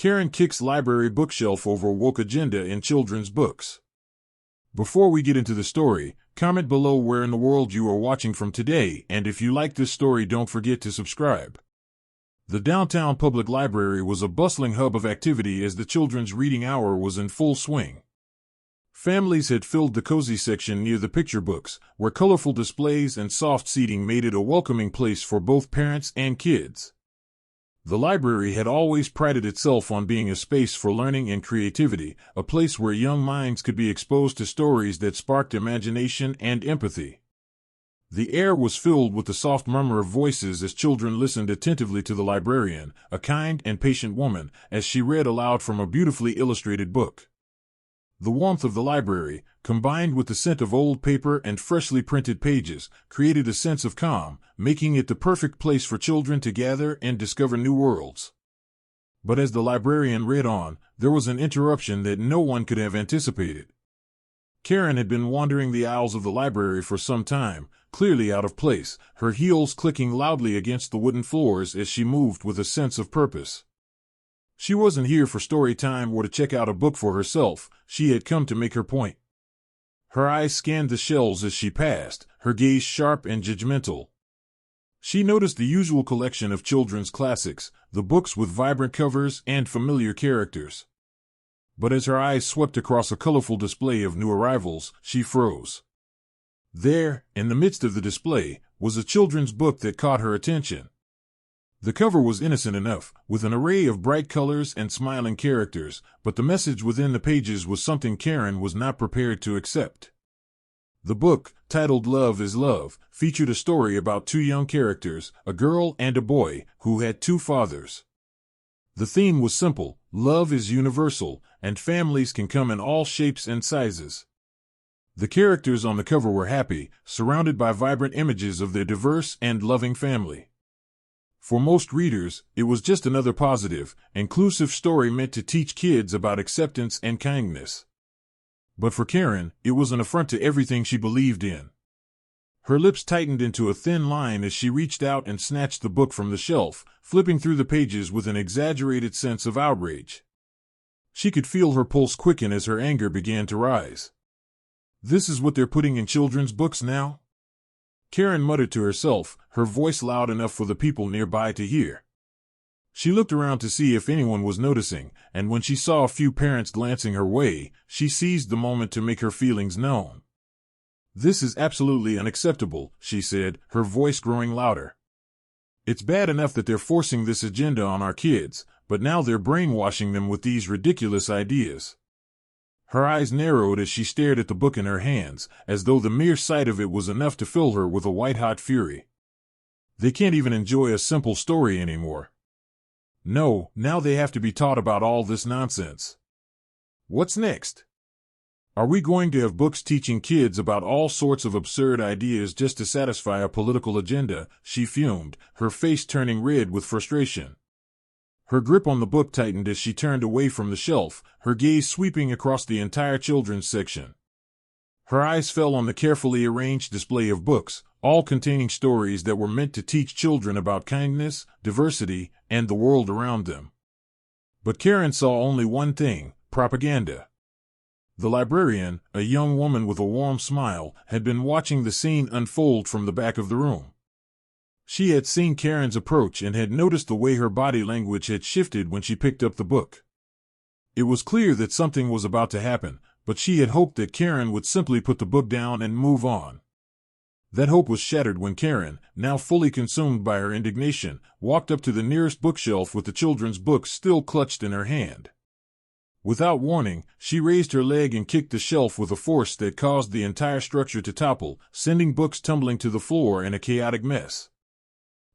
Karen kicks library bookshelf over woke agenda in children's books. Before we get into the story, comment below where in the world you are watching from today, and if you like this story, don't forget to subscribe. The downtown public library was a bustling hub of activity as the children's reading hour was in full swing. Families had filled the cozy section near the picture books, where colorful displays and soft seating made it a welcoming place for both parents and kids. The library had always prided itself on being a space for learning and creativity, a place where young minds could be exposed to stories that sparked imagination and empathy. The air was filled with the soft murmur of voices as children listened attentively to the librarian, a kind and patient woman, as she read aloud from a beautifully illustrated book. The warmth of the library, combined with the scent of old paper and freshly printed pages, created a sense of calm, making it the perfect place for children to gather and discover new worlds. But as the librarian read on, there was an interruption that no one could have anticipated. Karen had been wandering the aisles of the library for some time, clearly out of place, her heels clicking loudly against the wooden floors as she moved with a sense of purpose. She wasn't here for story time or to check out a book for herself, she had come to make her point. Her eyes scanned the shelves as she passed, her gaze sharp and judgmental. She noticed the usual collection of children's classics, the books with vibrant covers and familiar characters. But as her eyes swept across a colorful display of new arrivals, she froze. There, in the midst of the display, was a children's book that caught her attention. The cover was innocent enough, with an array of bright colors and smiling characters, but the message within the pages was something Karen was not prepared to accept. The book, titled Love is Love, featured a story about two young characters, a girl and a boy, who had two fathers. The theme was simple: love is universal, and families can come in all shapes and sizes. The characters on the cover were happy, surrounded by vibrant images of their diverse and loving family. For most readers, it was just another positive, inclusive story meant to teach kids about acceptance and kindness. But for Karen, it was an affront to everything she believed in. Her lips tightened into a thin line as she reached out and snatched the book from the shelf, flipping through the pages with an exaggerated sense of outrage. She could feel her pulse quicken as her anger began to rise. This is what they're putting in children's books now? Karen muttered to herself, her voice loud enough for the people nearby to hear. She looked around to see if anyone was noticing, and when she saw a few parents glancing her way, she seized the moment to make her feelings known. "This is absolutely unacceptable," she said, her voice growing louder. "It's bad enough that they're forcing this agenda on our kids, but now they're brainwashing them with these ridiculous ideas." Her eyes narrowed as she stared at the book in her hands, as though the mere sight of it was enough to fill her with a white-hot fury. They can't even enjoy a simple story anymore. No, now they have to be taught about all this nonsense. What's next? Are we going to have books teaching kids about all sorts of absurd ideas just to satisfy a political agenda? She fumed, her face turning red with frustration. Her grip on the book tightened as she turned away from the shelf, her gaze sweeping across the entire children's section. Her eyes fell on the carefully arranged display of books, all containing stories that were meant to teach children about kindness, diversity, and the world around them. But Karen saw only one thing: propaganda. The librarian, a young woman with a warm smile, had been watching the scene unfold from the back of the room. She had seen Karen's approach and had noticed the way her body language had shifted when she picked up the book. It was clear that something was about to happen, but she had hoped that Karen would simply put the book down and move on. That hope was shattered when Karen, now fully consumed by her indignation, walked up to the nearest bookshelf with the children's books still clutched in her hand. Without warning, she raised her leg and kicked the shelf with a force that caused the entire structure to topple, sending books tumbling to the floor in a chaotic mess.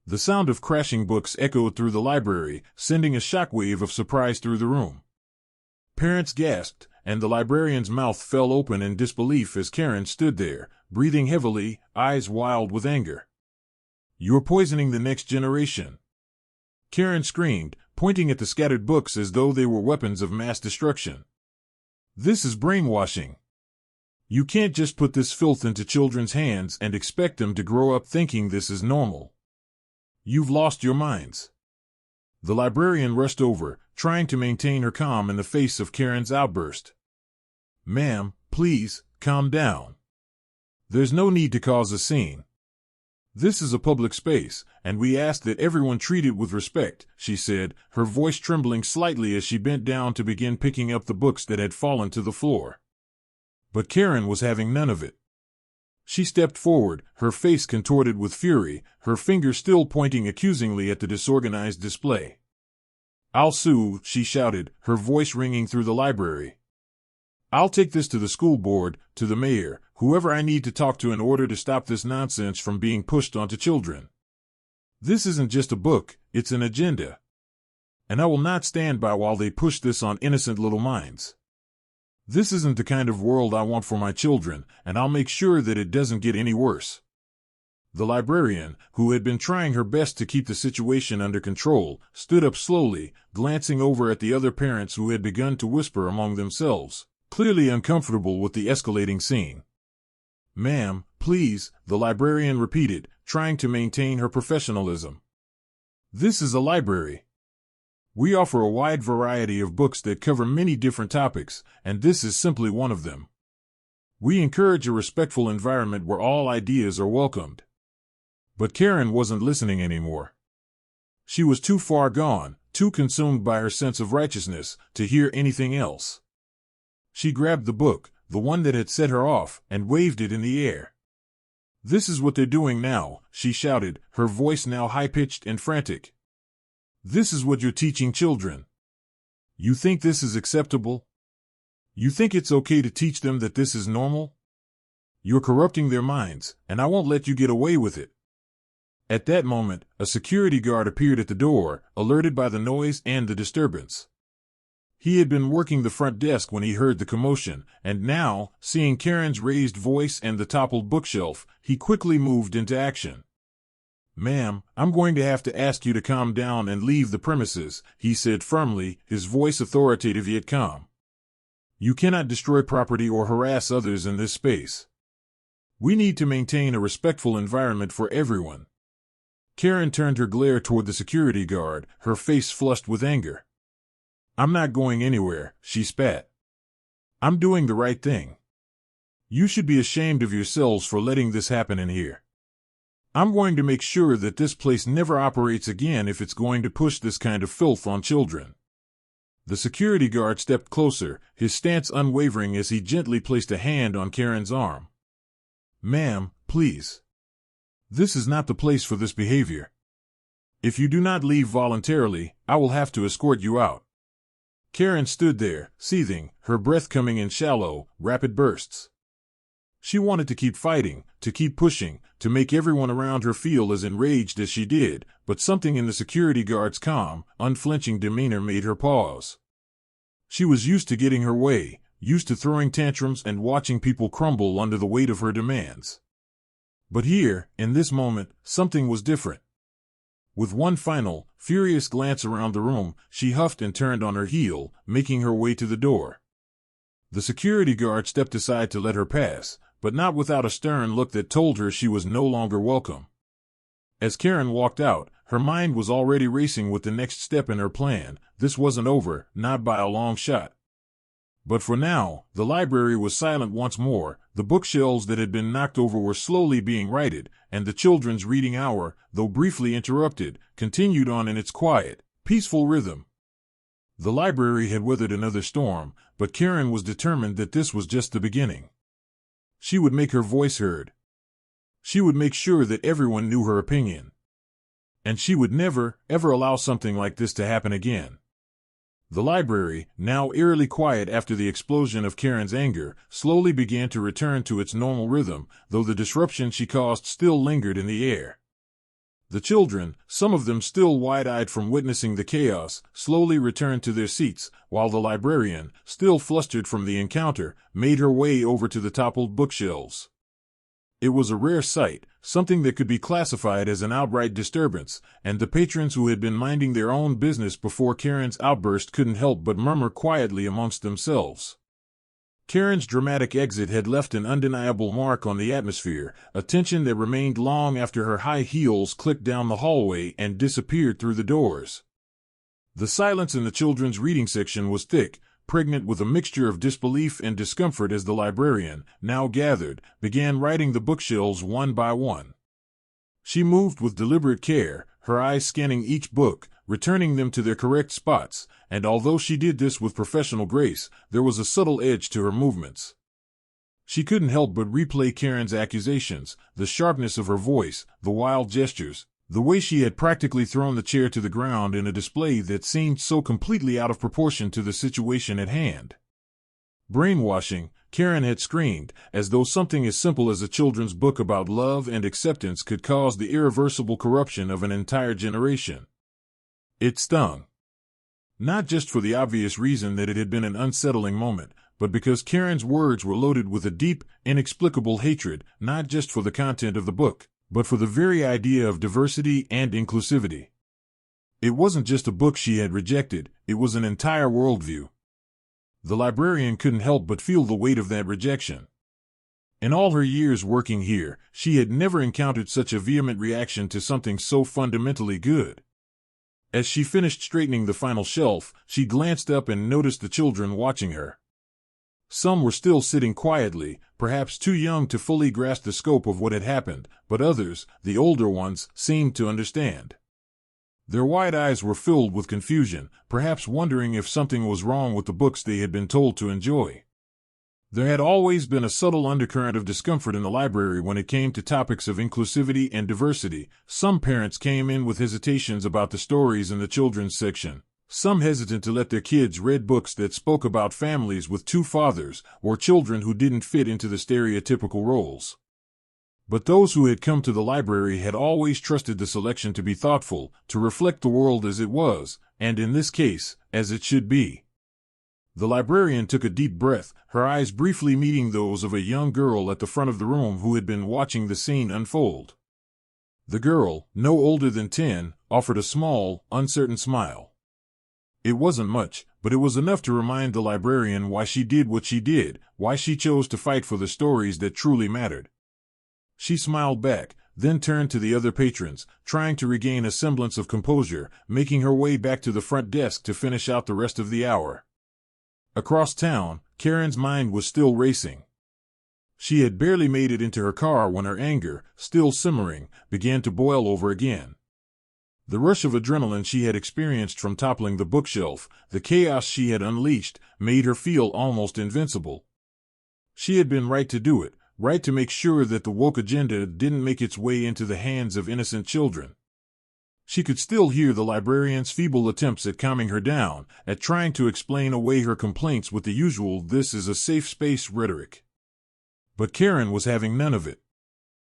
The sound of crashing books echoed through the library, sending a shockwave of surprise through the room. Parents gasped, and the librarian's mouth fell open in disbelief as Karen stood there, breathing heavily, eyes wild with anger. "You're poisoning the next generation," Karen screamed, pointing at the scattered books as though they were weapons of mass destruction. "This is brainwashing. You can't just put this filth into children's hands and expect them to grow up thinking this is normal. You've lost your minds." The librarian rushed over, trying to maintain her calm in the face of Karen's outburst. "Ma'am, please, calm down. There's no need to cause a scene. This is a public space, and we ask that everyone treat it with respect," she said, her voice trembling slightly as she bent down to begin picking up the books that had fallen to the floor. But Karen was having none of it. She stepped forward, her face contorted with fury, her finger still pointing accusingly at the disorganized display. "I'll sue," she shouted, her voice ringing through the library. "I'll take this to the school board, to the mayor, whoever I need to talk to in order to stop this nonsense from being pushed onto children. This isn't just a book, it's an agenda. And I will not stand by while they push this on innocent little minds. This isn't the kind of world I want for my children, and I'll make sure that it doesn't get any worse." The librarian, who had been trying her best to keep the situation under control, stood up slowly, glancing over at the other parents who had begun to whisper among themselves, clearly uncomfortable with the escalating scene. "Ma'am, please," the librarian repeated, trying to maintain her professionalism. "This is a library. We offer a wide variety of books that cover many different topics, and this is simply one of them. We encourage a respectful environment where all ideas are welcomed." But Karen wasn't listening anymore. She was too far gone, too consumed by her sense of righteousness, to hear anything else. She grabbed the book, the one that had set her off, and waved it in the air. "This is what they're doing now," she shouted, her voice now high-pitched and frantic. "This is what you're teaching children. You think this is acceptable? You think it's okay to teach them that this is normal? You're corrupting their minds, and I won't let you get away with it." At that moment, a security guard appeared at the door, alerted by the noise and the disturbance. He had been working the front desk when he heard the commotion, and now, seeing Karen's raised voice and the toppled bookshelf, he quickly moved into action. "Ma'am, I'm going to have to ask you to calm down and leave the premises," he said firmly, his voice authoritative yet calm. "You cannot destroy property or harass others in this space. We need to maintain a respectful environment for everyone." Karen turned her glare toward the security guard, her face flushed with anger. "I'm not going anywhere," she spat. "I'm doing the right thing. You should be ashamed of yourselves for letting this happen in here. I'm going to make sure that this place never operates again if it's going to push this kind of filth on children." The security guard stepped closer, his stance unwavering as he gently placed a hand on Karen's arm. "Ma'am, please. This is not the place for this behavior. If you do not leave voluntarily, I will have to escort you out." Karen stood there, seething, her breath coming in shallow, rapid bursts. She wanted to keep fighting, to keep pushing, to make everyone around her feel as enraged as she did, but something in the security guard's calm, unflinching demeanor made her pause. She was used to getting her way, used to throwing tantrums and watching people crumble under the weight of her demands. But here, in this moment, something was different. With one final, furious glance around the room, she huffed and turned on her heel, making her way to the door. The security guard stepped aside to let her pass, but not without a stern look that told her she was no longer welcome. As Karen walked out, her mind was already racing with the next step in her plan. This wasn't over, not by a long shot. But for now, the library was silent once more, the bookshelves that had been knocked over were slowly being righted, and the children's reading hour, though briefly interrupted, continued on in its quiet, peaceful rhythm. The library had weathered another storm, but Karen was determined that this was just the beginning. She would make her voice heard. She would make sure that everyone knew her opinion. And she would never, ever allow something like this to happen again. The library, now eerily quiet after the explosion of Karen's anger, slowly began to return to its normal rhythm, though the disruption she caused still lingered in the air. The children, some of them still wide-eyed from witnessing the chaos, slowly returned to their seats, while the librarian, still flustered from the encounter, made her way over to the toppled bookshelves. It was a rare sight, something that could be classified as an outright disturbance, and the patrons who had been minding their own business before Karen's outburst couldn't help but murmur quietly amongst themselves. Karen's dramatic exit had left an undeniable mark on the atmosphere, a tension that remained long after her high heels clicked down the hallway and disappeared through the doors. The silence in the children's reading section was thick, pregnant with a mixture of disbelief and discomfort as the librarian, now gathered, began writing the bookshelves one by one. She moved with deliberate care, her eyes scanning each book, returning them to their correct spots, and although she did this with professional grace, there was a subtle edge to her movements. She couldn't help but replay Karen's accusations, the sharpness of her voice, the wild gestures, the way she had practically thrown the chair to the ground in a display that seemed so completely out of proportion to the situation at hand. Brainwashing, Karen had screamed, as though something as simple as a children's book about love and acceptance could cause the irreversible corruption of an entire generation. It stung. Not just for the obvious reason that it had been an unsettling moment, but because Karen's words were loaded with a deep, inexplicable hatred, not just for the content of the book, but for the very idea of diversity and inclusivity. It wasn't just a book she had rejected, it was an entire worldview. The librarian couldn't help but feel the weight of that rejection. In all her years working here, she had never encountered such a vehement reaction to something so fundamentally good. As she finished straightening the final shelf, she glanced up and noticed the children watching her. Some were still sitting quietly, perhaps too young to fully grasp the scope of what had happened, but others, the older ones, seemed to understand. Their wide eyes were filled with confusion, perhaps wondering if something was wrong with the books they had been told to enjoy. There had always been a subtle undercurrent of discomfort in the library when it came to topics of inclusivity and diversity. Some parents came in with hesitations about the stories in the children's section, some hesitant to let their kids read books that spoke about families with two fathers or children who didn't fit into the stereotypical roles. But those who had come to the library had always trusted the selection to be thoughtful, to reflect the world as it was, and in this case, as it should be. The librarian took a deep breath, her eyes briefly meeting those of a young girl at the front of the room who had been watching the scene unfold. The girl, no older than 10, offered a small, uncertain smile. It wasn't much, but it was enough to remind the librarian why she did what she did, why she chose to fight for the stories that truly mattered. She smiled back, then turned to the other patrons, trying to regain a semblance of composure, making her way back to the front desk to finish out the rest of the hour. Across town, Karen's mind was still racing. She had barely made it into her car when her anger, still simmering, began to boil over again. The rush of adrenaline she had experienced from toppling the bookshelf, the chaos she had unleashed, made her feel almost invincible. She had been right to do it, right to make sure that the woke agenda didn't make its way into the hands of innocent children. She could still hear the librarian's feeble attempts at calming her down, at trying to explain away her complaints with the usual "this is a safe space" rhetoric. But Karen was having none of it.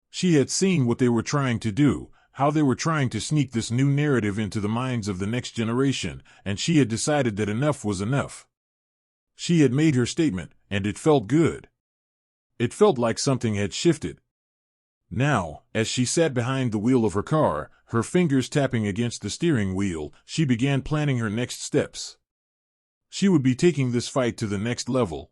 She had seen what they were trying to do, how they were trying to sneak this new narrative into the minds of the next generation, and she had decided that enough was enough. She had made her statement, and it felt good. It felt like something had shifted. Now, as she sat behind the wheel of her car, her fingers tapping against the steering wheel, she began planning her next steps. She would be taking this fight to the next level.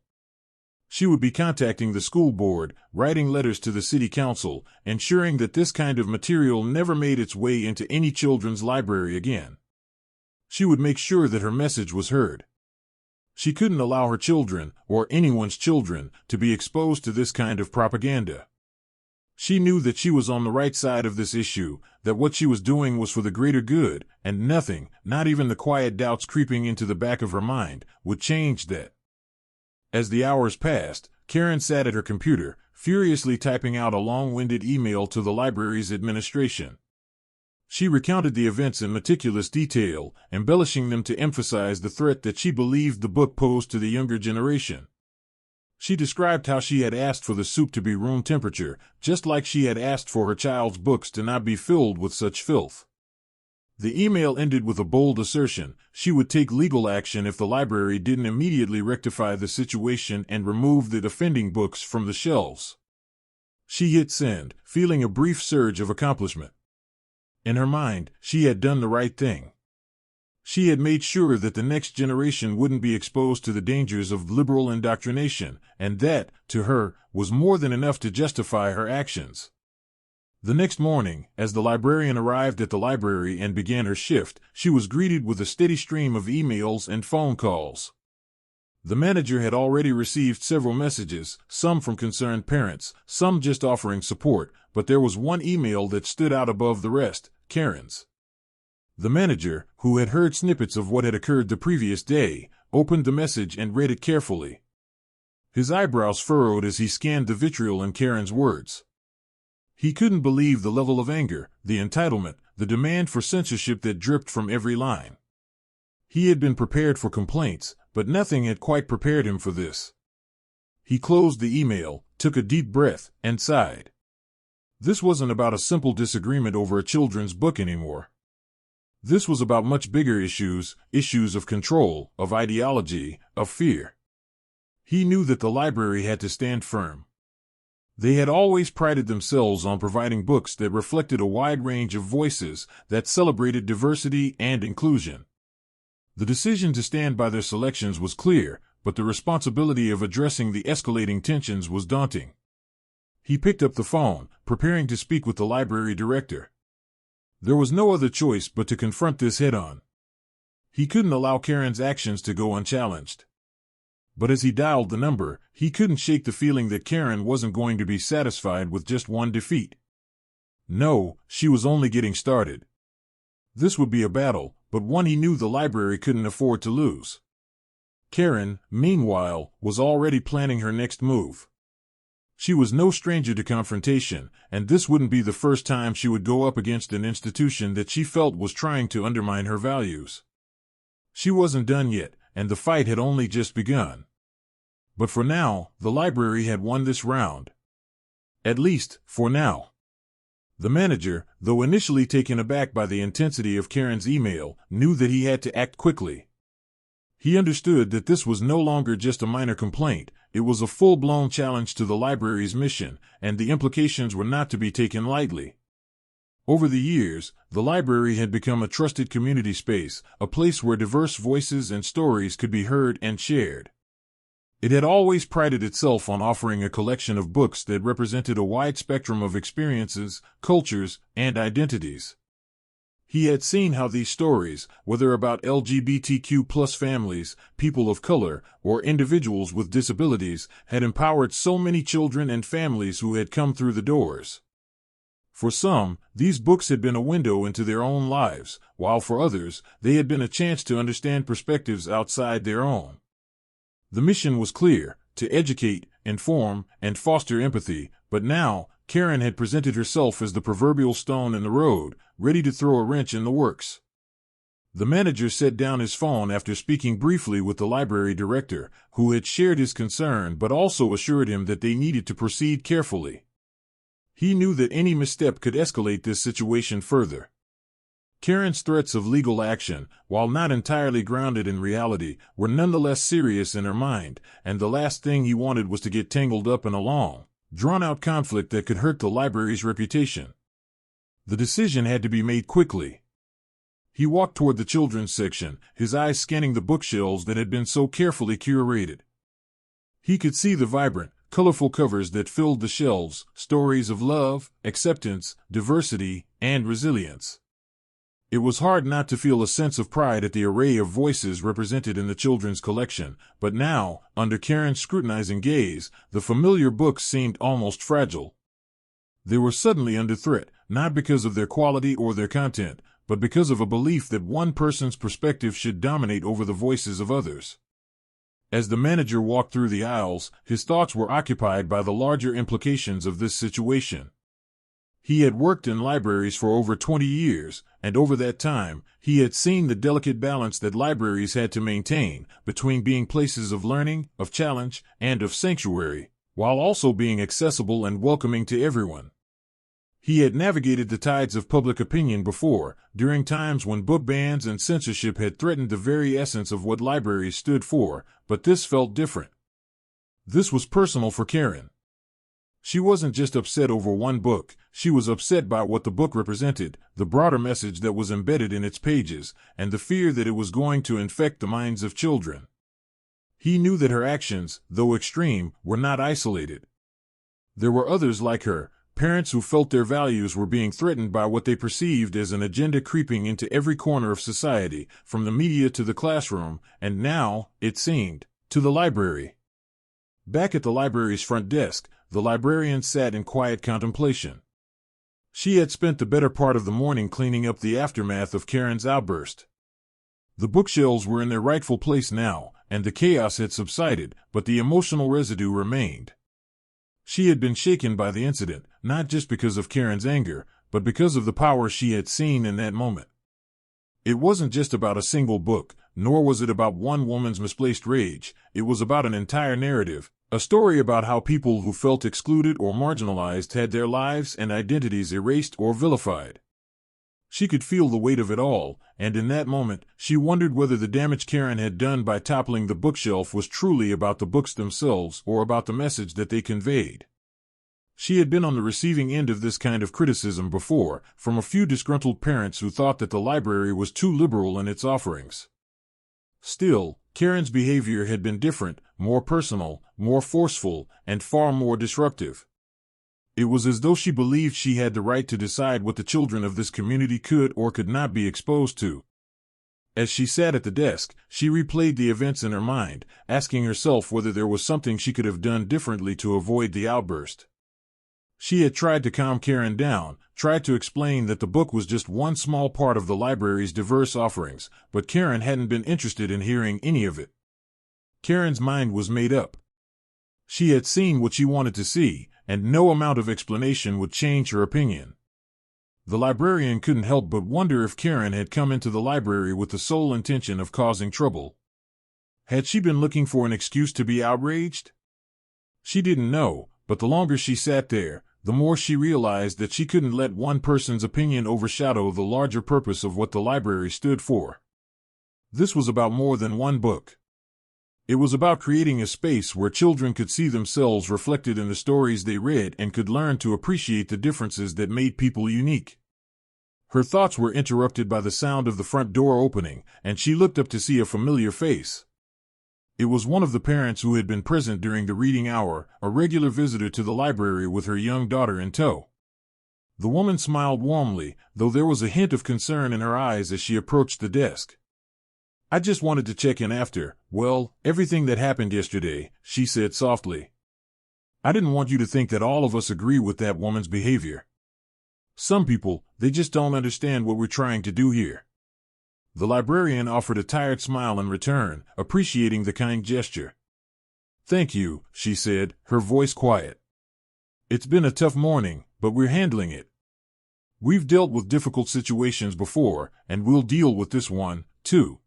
She would be contacting the school board, writing letters to the city council, ensuring that this kind of material never made its way into any children's library again. She would make sure that her message was heard. She couldn't allow her children, or anyone's children, to be exposed to this kind of propaganda. She knew that she was on the right side of this issue, that what she was doing was for the greater good, and nothing, not even the quiet doubts creeping into the back of her mind, would change that. As the hours passed, Karen sat at her computer, furiously typing out a long-winded email to the library's administration. She recounted the events in meticulous detail, embellishing them to emphasize the threat that she believed the book posed to the younger generation. She described how she had asked for the soup to be room temperature, just like she had asked for her child's books to not be filled with such filth. The email ended with a bold assertion: she would take legal action if the library didn't immediately rectify the situation and remove the offending books from the shelves. She hit send, feeling a brief surge of accomplishment. In her mind, she had done the right thing. She had made sure that the next generation wouldn't be exposed to the dangers of liberal indoctrination, and that, to her, was more than enough to justify her actions. The next morning, as the librarian arrived at the library and began her shift, she was greeted with a steady stream of emails and phone calls. The manager had already received several messages, some from concerned parents, some just offering support, but there was one email that stood out above the rest, Karen's. The manager, who had heard snippets of what had occurred the previous day, opened the message and read it carefully. His eyebrows furrowed as he scanned the vitriol in Karen's words. He couldn't believe the level of anger, the entitlement, the demand for censorship that dripped from every line. He had been prepared for complaints, but nothing had quite prepared him for this. He closed the email, took a deep breath, and sighed. This wasn't about a simple disagreement over a children's book anymore. This was about much bigger issues of control, of ideology, of fear. He knew that the library had to stand firm. They had always prided themselves on providing books that reflected a wide range of voices, that celebrated diversity and inclusion. The decision to stand by their selections was clear, but the responsibility of addressing the escalating tensions was daunting. He picked up the phone, preparing to speak with the library director. There was no other choice but to confront this head-on. He couldn't allow Karen's actions to go unchallenged. But as he dialed the number, he couldn't shake the feeling that Karen wasn't going to be satisfied with just one defeat. No, she was only getting started. This would be a battle, but one he knew the library couldn't afford to lose. Karen, meanwhile, was already planning her next move. She was no stranger to confrontation, and this wouldn't be the first time she would go up against an institution that she felt was trying to undermine her values. She wasn't done yet, and the fight had only just begun. But for now, the library had won this round. At least, for now. The manager, though initially taken aback by the intensity of Karen's email, knew that he had to act quickly. He understood that this was no longer just a minor complaint, it was a full-blown challenge to the library's mission, and the implications were not to be taken lightly. Over the years, the library had become a trusted community space, a place where diverse voices and stories could be heard and shared. It had always prided itself on offering a collection of books that represented a wide spectrum of experiences, cultures, and identities. He had seen how these stories, whether about LGBTQ+ families, people of color, or individuals with disabilities, had empowered so many children and families who had come through the doors. For some, these books had been a window into their own lives, while for others, they had been a chance to understand perspectives outside their own. The mission was clear, to educate, inform, and foster empathy, but now, Karen had presented herself as the proverbial stone in the road, ready to throw a wrench in the works. The manager set down his phone after speaking briefly with the library director, who had shared his concern but also assured him that they needed to proceed carefully. He knew that any misstep could escalate this situation further. Karen's threats of legal action, while not entirely grounded in reality, were nonetheless serious in her mind, and the last thing he wanted was to get tangled up in a long, drawn-out conflict that could hurt the library's reputation. The decision had to be made quickly. He walked toward the children's section, his eyes scanning the bookshelves that had been so carefully curated. He could see the vibrant, colorful covers that filled the shelves, stories of love, acceptance, diversity, and resilience. It was hard not to feel a sense of pride at the array of voices represented in the children's collection, but now, under Karen's scrutinizing gaze, the familiar books seemed almost fragile. They were suddenly under threat, not because of their quality or their content, but because of a belief that one person's perspective should dominate over the voices of others. As the manager walked through the aisles, his thoughts were occupied by the larger implications of this situation. He had worked in libraries for over 20 years, and over that time, he had seen the delicate balance that libraries had to maintain between being places of learning, of challenge, and of sanctuary, while also being accessible and welcoming to everyone. He had navigated the tides of public opinion before, during times when book bans and censorship had threatened the very essence of what libraries stood for, but this felt different. This was personal for Karen. She wasn't just upset over one book, she was upset by what the book represented, the broader message that was embedded in its pages, and the fear that it was going to infect the minds of children. He knew that her actions, though extreme, were not isolated. There were others like her, parents who felt their values were being threatened by what they perceived as an agenda creeping into every corner of society, from the media to the classroom, and now, it seemed, to the library. Back at the library's front desk, the librarian sat in quiet contemplation. She had spent the better part of the morning cleaning up the aftermath of Karen's outburst. The bookshelves were in their rightful place now, and the chaos had subsided, but the emotional residue remained. She had been shaken by the incident, not just because of Karen's anger, but because of the power she had seen in that moment. It wasn't just about a single book, nor was it about one woman's misplaced rage. It was about an entire narrative, a story about how people who felt excluded or marginalized had their lives and identities erased or vilified. She could feel the weight of it all, and in that moment, she wondered whether the damage Karen had done by toppling the bookshelf was truly about the books themselves or about the message that they conveyed. She had been on the receiving end of this kind of criticism before, from a few disgruntled parents who thought that the library was too liberal in its offerings. Still, Karen's behavior had been different, more personal, more forceful, and far more disruptive. It was as though she believed she had the right to decide what the children of this community could or could not be exposed to. As she sat at the desk, she replayed the events in her mind, asking herself whether there was something she could have done differently to avoid the outburst. She had tried to calm Karen down, tried to explain that the book was just one small part of the library's diverse offerings, but Karen hadn't been interested in hearing any of it. Karen's mind was made up. She had seen what she wanted to see, and no amount of explanation would change her opinion. The librarian couldn't help but wonder if Karen had come into the library with the sole intention of causing trouble. Had she been looking for an excuse to be outraged? She didn't know, but the longer she sat there, the more she realized that she couldn't let one person's opinion overshadow the larger purpose of what the library stood for. This was about more than one book. It was about creating a space where children could see themselves reflected in the stories they read and could learn to appreciate the differences that made people unique. Her thoughts were interrupted by the sound of the front door opening, and she looked up to see a familiar face. It was one of the parents who had been present during the reading hour, a regular visitor to the library with her young daughter in tow. The woman smiled warmly, though there was a hint of concern in her eyes as she approached the desk. "I just wanted to check in after, well, everything that happened yesterday," she said softly. "I didn't want you to think that all of us agree with that woman's behavior. Some people, they just don't understand what we're trying to do here." The librarian offered a tired smile in return, appreciating the kind gesture. "Thank you," she said, her voice quiet. "It's been a tough morning, but we're handling it. We've dealt with difficult situations before, and we'll deal with this one, too."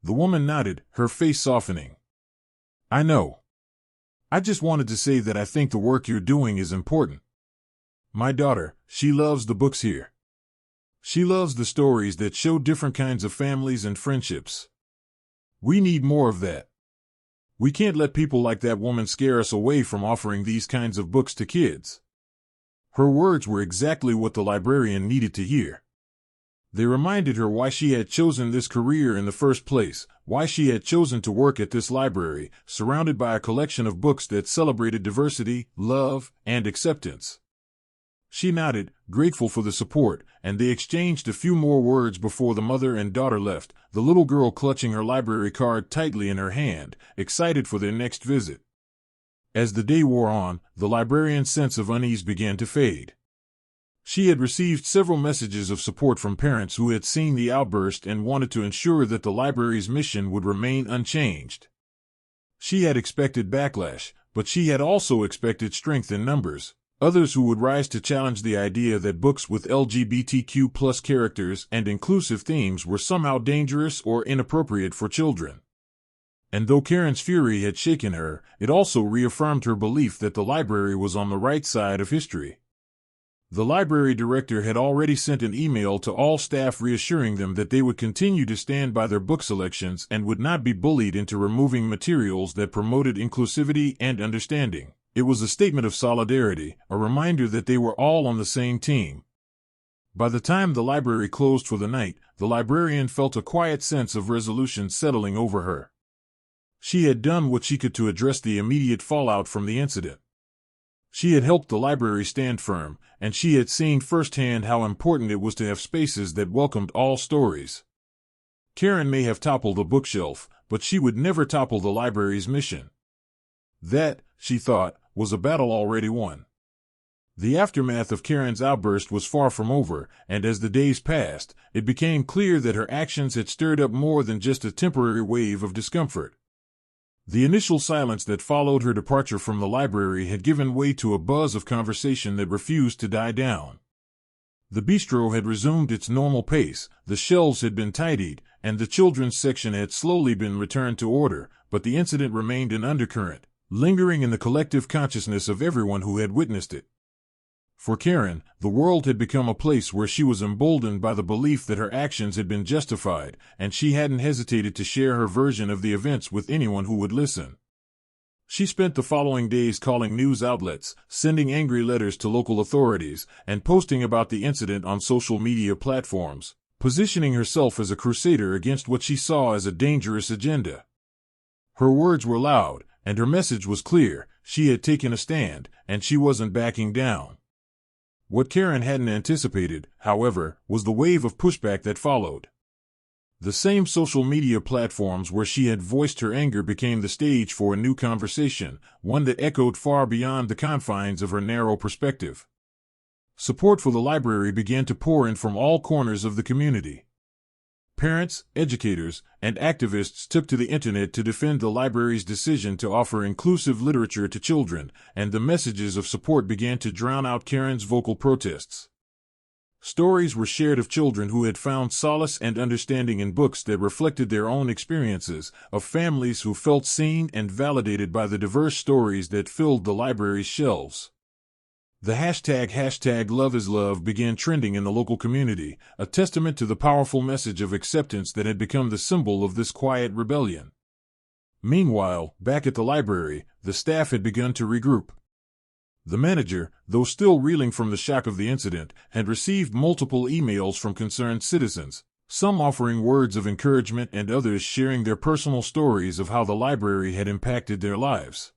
The woman nodded, her face softening. "I know. I just wanted to say that I think the work you're doing is important. My daughter, she loves the books here. She loves the stories that show different kinds of families and friendships. We need more of that. We can't let people like that woman scare us away from offering these kinds of books to kids." Her words were exactly what the librarian needed to hear. They reminded her why she had chosen this career in the first place, why she had chosen to work at this library, surrounded by a collection of books that celebrated diversity, love, and acceptance. She nodded, grateful for the support, and they exchanged a few more words before the mother and daughter left, the little girl clutching her library card tightly in her hand, excited for their next visit. As the day wore on, the librarian's sense of unease began to fade. She had received several messages of support from parents who had seen the outburst and wanted to ensure that the library's mission would remain unchanged. She had expected backlash, but she had also expected strength in numbers. Others who would rise to challenge the idea that books with LGBTQ+ characters and inclusive themes were somehow dangerous or inappropriate for children. And though Karen's fury had shaken her, it also reaffirmed her belief that the library was on the right side of history. The library director had already sent an email to all staff reassuring them that they would continue to stand by their book selections and would not be bullied into removing materials that promoted inclusivity and understanding. It was a statement of solidarity, a reminder that they were all on the same team. By the time the library closed for the night, the librarian felt a quiet sense of resolution settling over her. She had done what she could to address the immediate fallout from the incident. She had helped the library stand firm, and she had seen firsthand how important it was to have spaces that welcomed all stories. Karen may have toppled a bookshelf, but she would never topple the library's mission. That, she thought, was a battle already won. The aftermath of Karen's outburst was far from over, and as the days passed, it became clear that her actions had stirred up more than just a temporary wave of discomfort. The initial silence that followed her departure from the library had given way to a buzz of conversation that refused to die down. The bistro had resumed its normal pace, the shelves had been tidied, and the children's section had slowly been returned to order, but the incident remained an undercurrent, lingering in the collective consciousness of everyone who had witnessed it. For Karen, the world had become a place where she was emboldened by the belief that her actions had been justified, and she hadn't hesitated to share her version of the events with anyone who would listen. She spent the following days calling news outlets, sending angry letters to local authorities, and posting about the incident on social media platforms, positioning herself as a crusader against what she saw as a dangerous agenda. Her words were loud, and her message was clear: she had taken a stand, and she wasn't backing down. What Karen hadn't anticipated, however, was the wave of pushback that followed. The same social media platforms where she had voiced her anger became the stage for a new conversation, one that echoed far beyond the confines of her narrow perspective. Support for the library began to pour in from all corners of the community. Parents, educators, and activists took to the internet to defend the library's decision to offer inclusive literature to children, and the messages of support began to drown out Karen's vocal protests. Stories were shared of children who had found solace and understanding in books that reflected their own experiences, of families who felt seen and validated by the diverse stories that filled the library's shelves. The hashtag Love is Love began trending in the local community, a testament to the powerful message of acceptance that had become the symbol of this quiet rebellion. Meanwhile, back at the library, the staff had begun to regroup. The manager, though still reeling from the shock of the incident, had received multiple emails from concerned citizens, some offering words of encouragement and others sharing their personal stories of how the library had impacted their lives.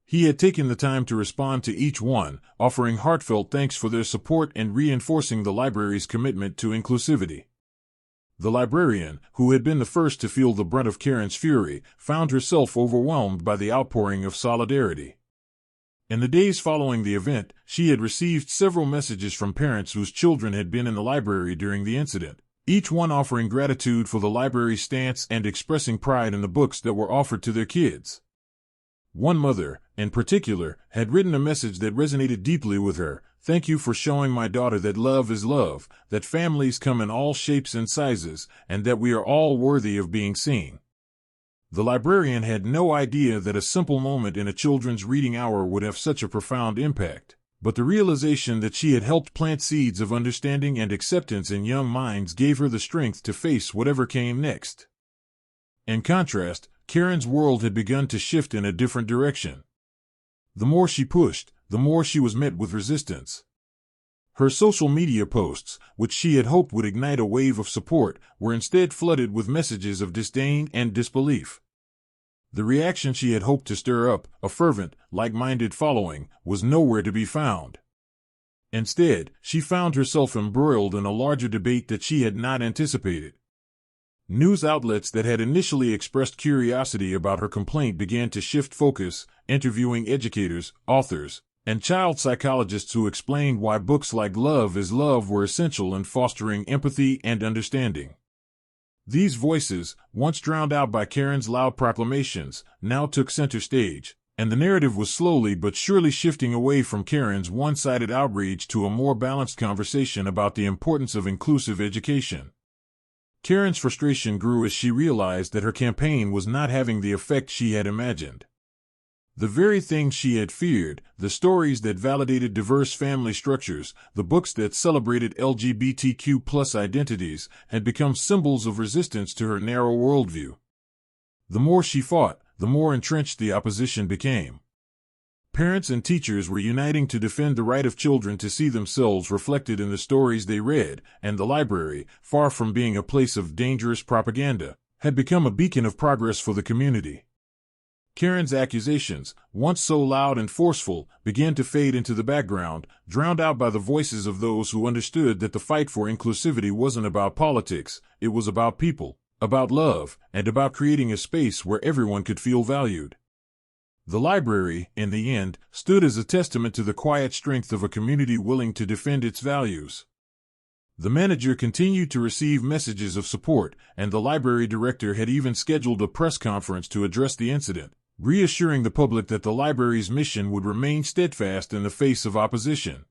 He had taken the time to respond to each one, offering heartfelt thanks for their support and reinforcing the library's commitment to inclusivity. The librarian, who had been the first to feel the brunt of Karen's fury, found herself overwhelmed by the outpouring of solidarity. In the days following the event, she had received several messages from parents whose children had been in the library during the incident, each one offering gratitude for the library's stance and expressing pride in the books that were offered to their kids. One mother, in particular, had written a message that resonated deeply with her: "Thank you for showing my daughter that love is love, that families come in all shapes and sizes, and that we are all worthy of being seen." The librarian had no idea that a simple moment in a children's reading hour would have such a profound impact, but the realization that she had helped plant seeds of understanding and acceptance in young minds gave her the strength to face whatever came next. In contrast, Karen's world had begun to shift in a different direction. The more she pushed, the more she was met with resistance. Her social media posts, which she had hoped would ignite a wave of support, were instead flooded with messages of disdain and disbelief. The reaction she had hoped to stir up, a fervent, like-minded following, was nowhere to be found. Instead, she found herself embroiled in a larger debate that she had not anticipated. News outlets that had initially expressed curiosity about her complaint began to shift focus, interviewing educators, authors, and child psychologists who explained why books like Love is Love were essential in fostering empathy and understanding. These voices, once drowned out by Karen's loud proclamations, now took center stage, and the narrative was slowly but surely shifting away from Karen's one-sided outrage to a more balanced conversation about the importance of inclusive education. Karen's frustration grew as she realized that her campaign was not having the effect she had imagined. The very things she had feared, the stories that validated diverse family structures, the books that celebrated LGBTQ+ identities, had become symbols of resistance to her narrow worldview. The more she fought, the more entrenched the opposition became. Parents and teachers were uniting to defend the right of children to see themselves reflected in the stories they read, and the library, far from being a place of dangerous propaganda, had become a beacon of progress for the community. Karen's accusations, once so loud and forceful, began to fade into the background, drowned out by the voices of those who understood that the fight for inclusivity wasn't about politics, it was about people, about love, and about creating a space where everyone could feel valued. The library, in the end, stood as a testament to the quiet strength of a community willing to defend its values. The manager continued to receive messages of support, and the library director had even scheduled a press conference to address the incident, reassuring the public that the library's mission would remain steadfast in the face of opposition.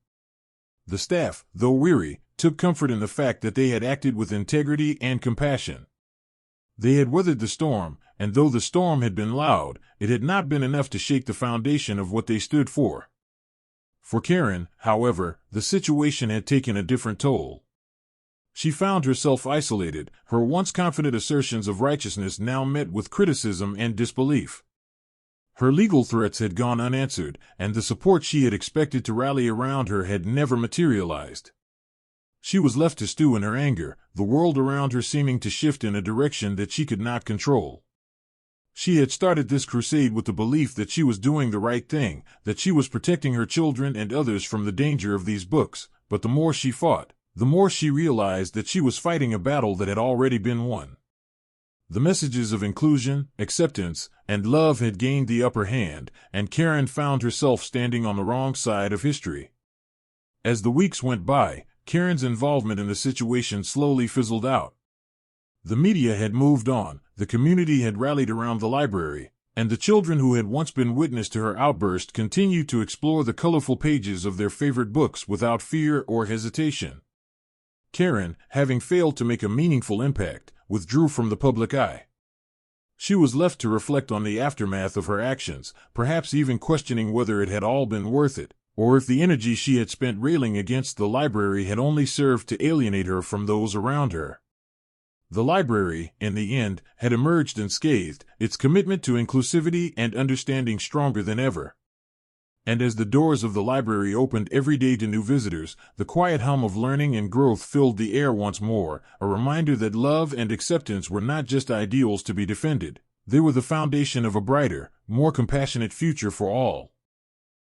The staff, though weary, took comfort in the fact that they had acted with integrity and compassion. They had weathered the storm, and though the storm had been loud, it had not been enough to shake the foundation of what they stood for. For Karen, however, the situation had taken a different toll. She found herself isolated, her once confident assertions of righteousness now met with criticism and disbelief. Her legal threats had gone unanswered, and the support she had expected to rally around her had never materialized. She was left to stew in her anger, the world around her seeming to shift in a direction that she could not control. She had started this crusade with the belief that she was doing the right thing, that she was protecting her children and others from the danger of these books, but the more she fought, the more she realized that she was fighting a battle that had already been won. The messages of inclusion, acceptance, and love had gained the upper hand, and Karen found herself standing on the wrong side of history. As the weeks went by, Karen's involvement in the situation slowly fizzled out. The media had moved on, the community had rallied around the library, and the children who had once been witness to her outburst continued to explore the colorful pages of their favorite books without fear or hesitation. Karen, having failed to make a meaningful impact, withdrew from the public eye. She was left to reflect on the aftermath of her actions, perhaps even questioning whether it had all been worth it, or if the energy she had spent railing against the library had only served to alienate her from those around her. The library, in the end, had emerged unscathed, its commitment to inclusivity and understanding stronger than ever. And as the doors of the library opened every day to new visitors, the quiet hum of learning and growth filled the air once more, a reminder that love and acceptance were not just ideals to be defended, they were the foundation of a brighter, more compassionate future for all.